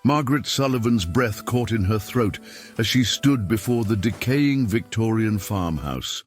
Margaret Sullivan's breath caught in her throat as she stood before the decaying Victorian farmhouse,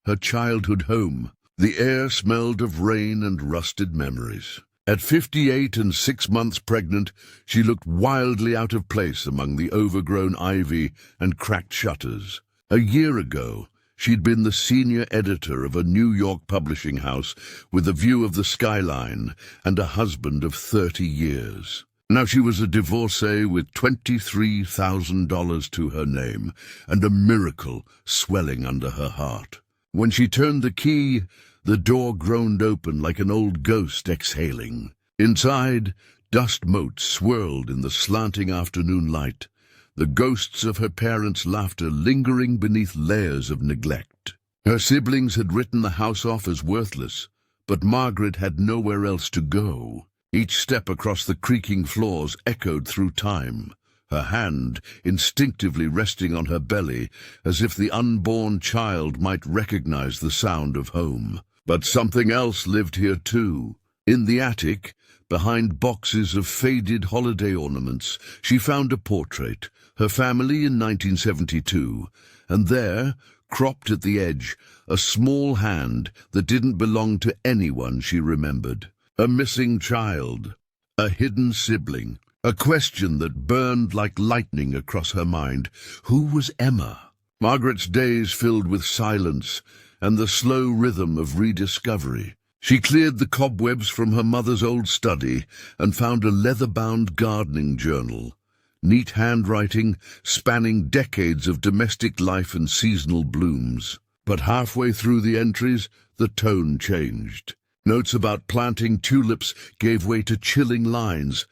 her childhood home. The air smelled of rain and rusted memories. At 58 and 6 months pregnant, she looked wildly out of place among the overgrown ivy and cracked shutters. A year ago, she'd been the senior editor of a New York publishing house with a view of the skyline and a husband of 30 years. Now she was a divorcee with $23,000 to her name and a miracle swelling under her heart. When she turned the key, the door groaned open like an old ghost exhaling. Inside, dust motes swirled in the slanting afternoon light, the ghosts of her parents' laughter lingering beneath layers of neglect. Her siblings had written the house off as worthless, but Margaret had nowhere else to go. Each step across the creaking floors echoed through time, her hand instinctively resting on her belly as if the unborn child might recognize the sound of home. But something else lived here too. In the attic, behind boxes of faded holiday ornaments, she found a portrait, her family in 1972, and there, cropped at the edge, a small hand that didn't belong to anyone she remembered. A missing child, a hidden sibling, a question that burned like lightning across her mind. Who was Emma? Margaret's days filled with silence and the slow rhythm of rediscovery. She cleared the cobwebs from her mother's old study and found a leather-bound gardening journal, neat handwriting spanning decades of domestic life and seasonal blooms. But halfway through the entries, the tone changed. Notes about planting tulips gave way to chilling lines.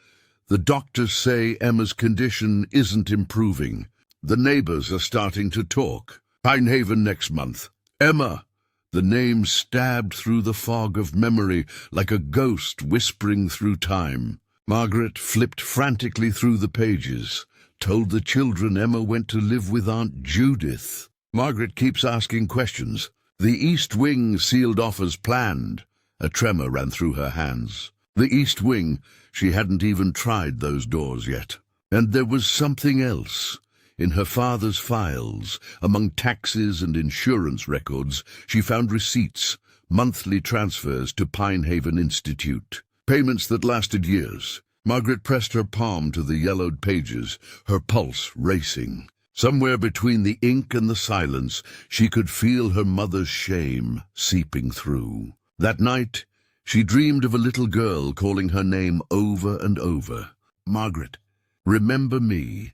The doctors say Emma's condition isn't improving. The neighbors are starting to talk. Pinehaven next month. Emma! The name stabbed through the fog of memory like a ghost whispering through time. Margaret flipped frantically through the pages, told the children Emma went to live with Aunt Judith. Margaret keeps asking questions. The East Wing sealed off as planned. A tremor ran through her hands. The East Wing, she hadn't even tried those doors yet. And there was something else. In her father's files, among taxes and insurance records, she found receipts, monthly transfers to Pinehaven Institute. Payments that lasted years. Margaret pressed her palm to the yellowed pages, her pulse racing. Somewhere between the ink and the silence, she could feel her mother's shame seeping through. That night, she dreamed of a little girl calling her name over and over. Margaret, remember me.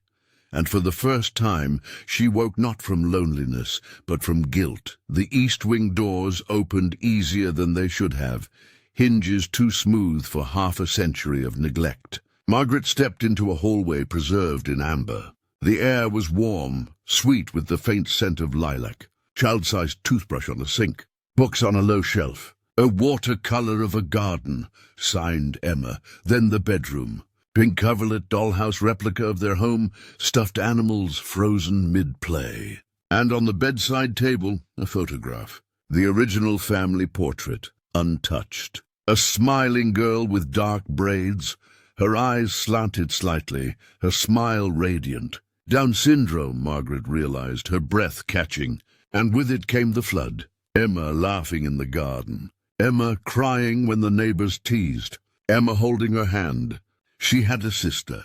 And for the first time, she woke not from loneliness, but from guilt. The East Wing doors opened easier than they should have, hinges too smooth for half a century of neglect. Margaret stepped into a hallway preserved in amber. The air was warm, sweet with the faint scent of lilac. Child-sized toothbrush on the sink, books on a low shelf. A watercolor of a garden, signed Emma. Then the bedroom. Pink coverlet dollhouse replica of their home, stuffed animals frozen mid-play. And on the bedside table, a photograph. The original family portrait, untouched. A smiling girl with dark braids, her eyes slanted slightly, her smile radiant. Down syndrome, Margaret realized, her breath catching. And with it came the flood. Emma laughing in the garden. Emma crying when the neighbors teased. Emma holding her hand. She had a sister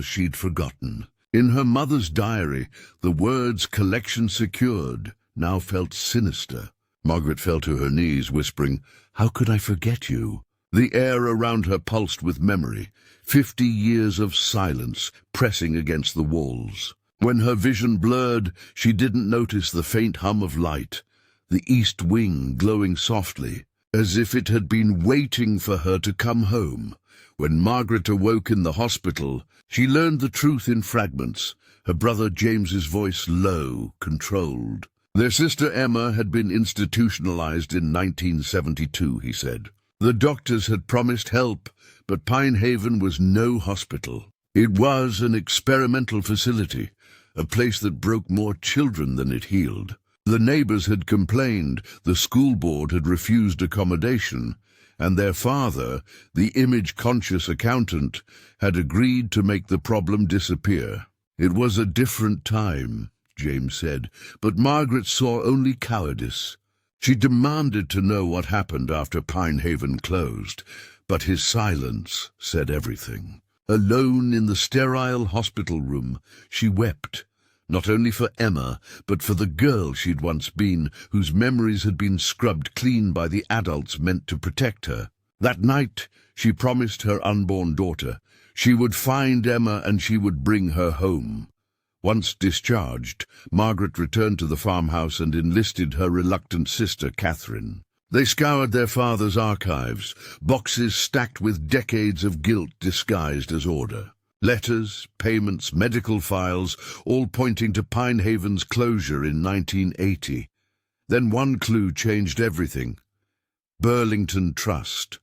she'd forgotten. In her mother's diary, the words "collection secured" now felt sinister. Margaret fell to her knees, whispering, "How could I forget you?" The air around her pulsed with memory, 50 years of silence pressing against the walls. When her vision blurred, she didn't notice the faint hum of light, the East Wing glowing softly, as if it had been waiting for her to come home. When Margaret awoke in the hospital, she learned the truth in fragments, her brother James's voice low, controlled. Their sister Emma had been institutionalized in 1972, he said. The doctors had promised help, but Pinehaven was no hospital. It was an experimental facility, a place that broke more children than it healed. The neighbors had complained, the school board had refused accommodation, and their father, the image-conscious accountant, had agreed to make the problem disappear. It was a different time, James said, but Margaret saw only cowardice. She demanded to know what happened after Pinehaven closed, but his silence said everything. Alone in the sterile hospital room, she wept, not only for Emma, but for the girl she'd once been, whose memories had been scrubbed clean by the adults meant to protect her. That night, she promised her unborn daughter she would find Emma and she would bring her home. Once discharged, Margaret returned to the farmhouse and enlisted her reluctant sister, Catherine. They scoured their father's archives, boxes stacked with decades of guilt disguised as order. Letters, payments, medical files, all pointing to Pinehaven's closure in 1980. Then one clue changed everything. Burlington Trust.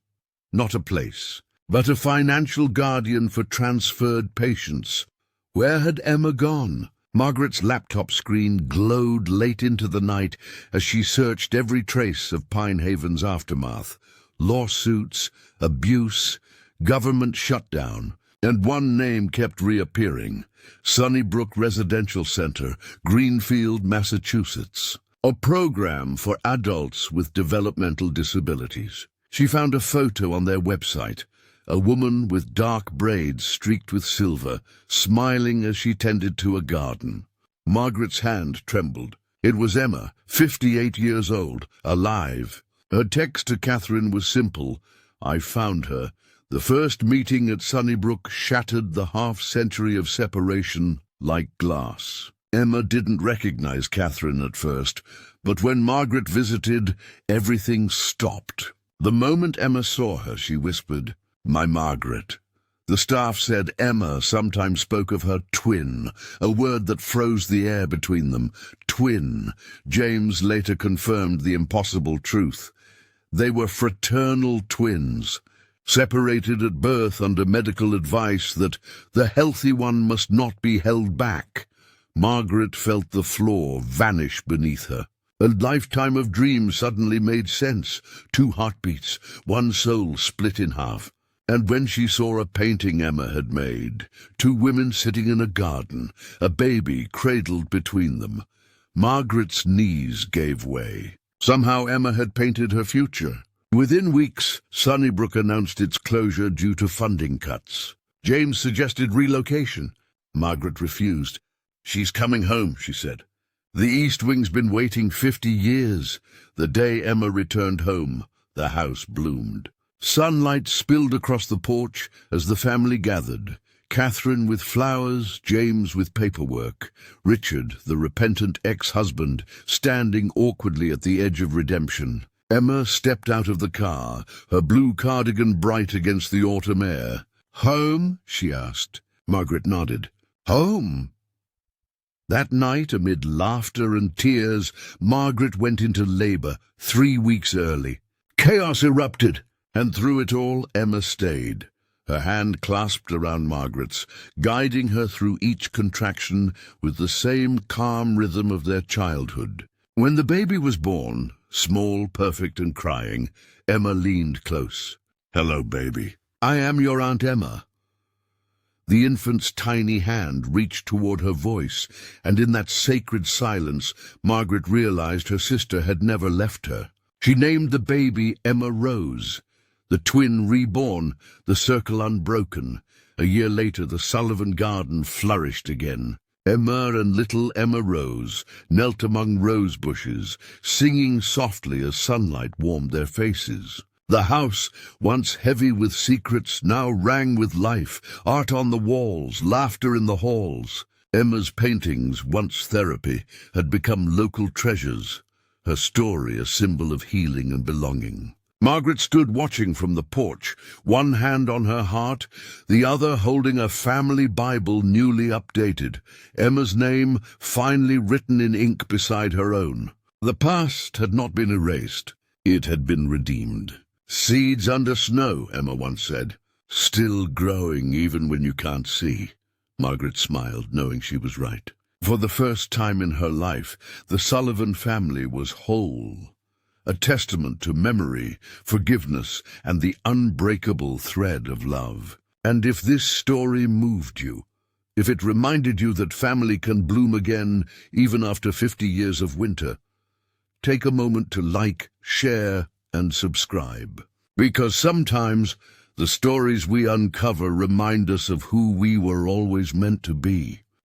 Not a place, but a financial guardian for transferred patients. Where had Emma gone? Margaret's laptop screen glowed late into the night as she searched every trace of Pinehaven's aftermath. Lawsuits, abuse, government shutdown. And one name kept reappearing: Sunnybrook Residential Center, Greenfield, Massachusetts. A program for adults with developmental disabilities. She found a photo on their website, a woman with dark braids streaked with silver, smiling as she tended to a garden. Margaret's hand trembled. It was Emma, 58 years old, alive. Her text to Catherine was simple: "I found her. The first meeting at Sunnybrook shattered the half-century of separation like glass." Emma didn't recognize Catherine at first, but when Margaret visited, everything stopped. The moment Emma saw her, she whispered, "My Margaret." The staff said Emma sometimes spoke of her twin, a word that froze the air between them. Twin. James later confirmed the impossible truth. They were fraternal twins, separated at birth under medical advice that the healthy one must not be held back. Margaret felt the floor vanish beneath her. A lifetime of dreams suddenly made sense. 2 heartbeats, 1 soul split in half. And when she saw a painting Emma had made, 2 women sitting in a garden, a baby cradled between them, Margaret's knees gave way. Somehow Emma had painted her future. Within weeks, Sunnybrook announced its closure due to funding cuts. James suggested relocation. Margaret refused. "She's coming home," she said. "The East Wing's been waiting 50 years. The day Emma returned home, the house bloomed. Sunlight spilled across the porch as the family gathered. Catherine with flowers, James with paperwork, Richard, the repentant ex-husband, standing awkwardly at the edge of redemption. Emma stepped out of the car, her blue cardigan bright against the autumn air. "Home?" she asked. Margaret nodded. "Home." That night, amid laughter and tears, Margaret went into labor 3 weeks early. Chaos erupted, and through it all, Emma stayed, her hand clasped around Margaret's, guiding her through each contraction with the same calm rhythm of their childhood. When the baby was born, small, perfect, and crying, Emma leaned close. "Hello, baby. I am your Aunt Emma." The infant's tiny hand reached toward her voice, and in that sacred silence, Margaret realized her sister had never left her. She named the baby Emma Rose, the twin reborn, the circle unbroken. A year later, the Sullivan garden flourished again. Emma and little Emma Rose knelt among rose bushes, singing softly as sunlight warmed their faces. The house, once heavy with secrets, now rang with life, art on the walls, laughter in the halls. Emma's paintings, once therapy, had become local treasures, her story a symbol of healing and belonging. Margaret stood watching from the porch, one hand on her heart, the other holding a family Bible newly updated, Emma's name finally written in ink beside her own. The past had not been erased. It had been redeemed. "Seeds under snow," Emma once said. "Still growing even when you can't see." Margaret smiled, knowing she was right. For the first time in her life, the Sullivan family was whole. a testament to memory, forgiveness, and the unbreakable thread of love. And if this story moved you, if it reminded you that family can bloom again even after 50 years of winter, take a moment to like, share, and subscribe. Because sometimes the stories we uncover remind us of who we were always meant to be.